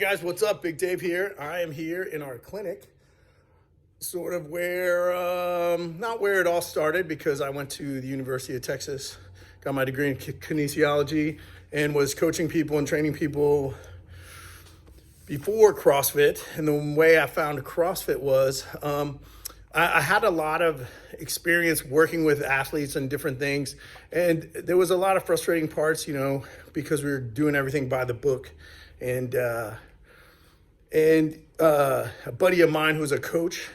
Guys, what's up? Big Dave here. I am here in our clinic, sort of where, not where it all started, because I went to the University of Texas, got my degree in kinesiology, and was coaching people and training people before CrossFit. And the way I found CrossFit was I had a lot of experience working with athletes and different things. And there was a lot of frustrating parts, because we were doing everything by the book. And a buddy of mine who's a coach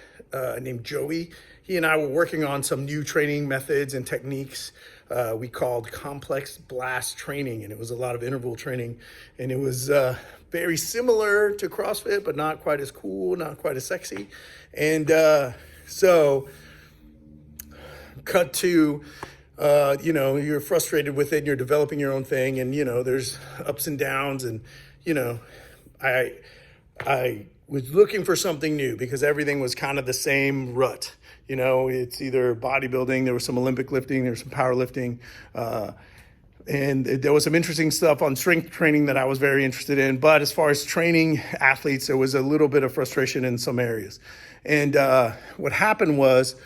named Joey, he and I were working on some new training methods and techniques we called complex blast training. And it was a lot of interval training. And it was very similar to CrossFit, but not quite as cool, not quite as sexy. And so cut to, you're frustrated with it and you're developing your own thing. And, there's ups and downs. And, I was looking for something new because everything was kind of the same rut. It's either bodybuilding, there was some Olympic lifting, there was some powerlifting, and there was some interesting stuff on strength training that I was very interested in. But as far as training athletes, there was a little bit of frustration in some areas. And what happened was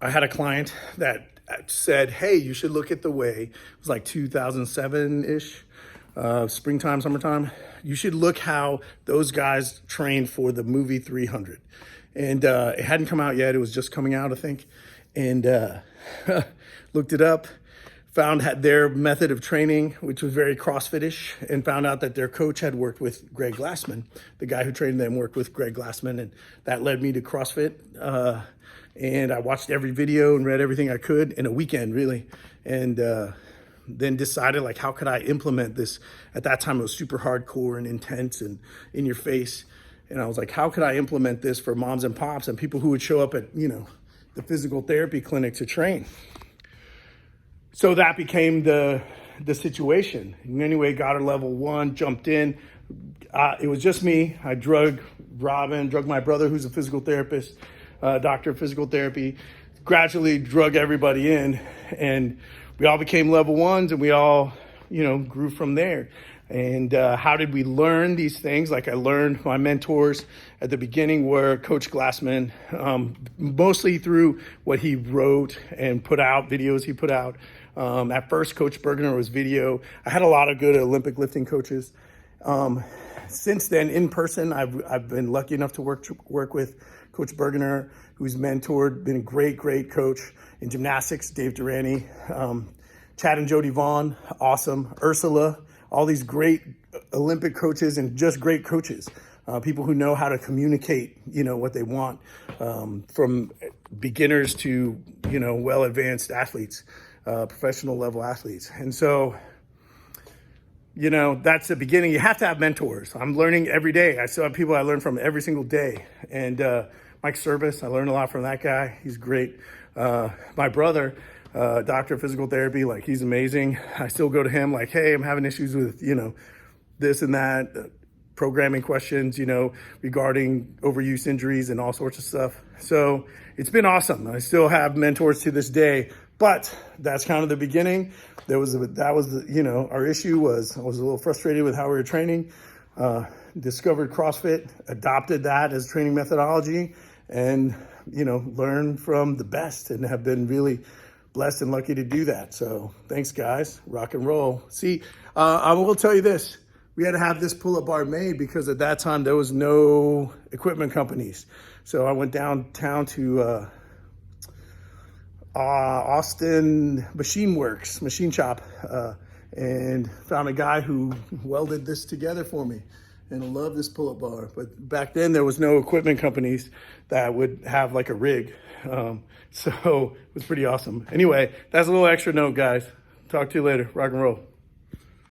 I had a client that said, hey, you should look at the way, it was like 2007-ish, springtime, summertime. You should look how those guys trained for the movie 300. And it hadn't come out yet. It was just coming out, I think. And looked it up, found their method of training, which was very CrossFit-ish, and found out that their coach had worked with Greg Glassman. The guy who trained them worked with Greg Glassman, and that led me to CrossFit. And I watched every video and read everything I could in a weekend, really. And then decided, how could I implement this? At that time, it was super hardcore and intense and in your face. And I was like, how could I implement this for moms and pops and people who would show up at, the physical therapy clinic to train? So that became the situation. And anyway, got her level 1, jumped in. It was just me. I drug my brother, who's a physical therapist, doctor of physical therapy, gradually drug everybody in, and we all became level 1s, and we all, grew from there. And how did we learn these things? I learned my mentors at the beginning were Coach Glassman, mostly through what he wrote and put out, videos he put out. At first, Coach Bergener was video. I had a lot of good Olympic lifting coaches. Since then, in person, I've been lucky enough to work with Coach Bergener, who's mentored, been a great coach in gymnastics, Dave Durrani, Chad and Jody Vaughn, awesome, Ursula, all these great Olympic coaches and just great coaches, people who know how to communicate, what they want, from beginners to, well-advanced athletes, professional level athletes. And so, that's the beginning. You have to have mentors. I'm learning every day. I still have people I learn from every single day. And Mike Service, I learned a lot from that guy. He's great. My brother, doctor of physical therapy, he's amazing. I still go to him hey, I'm having issues with, this and that, programming questions, regarding overuse injuries and all sorts of stuff. So it's been awesome. I still have mentors to this day, but that's kind of the beginning. Our issue was I was a little frustrated with how we were training, discovered CrossFit, adopted that as training methodology, and, learned from the best and have been really blessed and lucky to do that. So thanks, guys. Rock and roll. See, I will tell you this. We had to have this pull-up bar made because at that time there was no equipment companies. So I went downtown to Austin Machine Shop, and found a guy who welded this together for me. And I love this pull-up bar. But back then there was no equipment companies that would have a rig. So it was pretty awesome. Anyway, that's a little extra note, guys. Talk to you later. Rock and roll.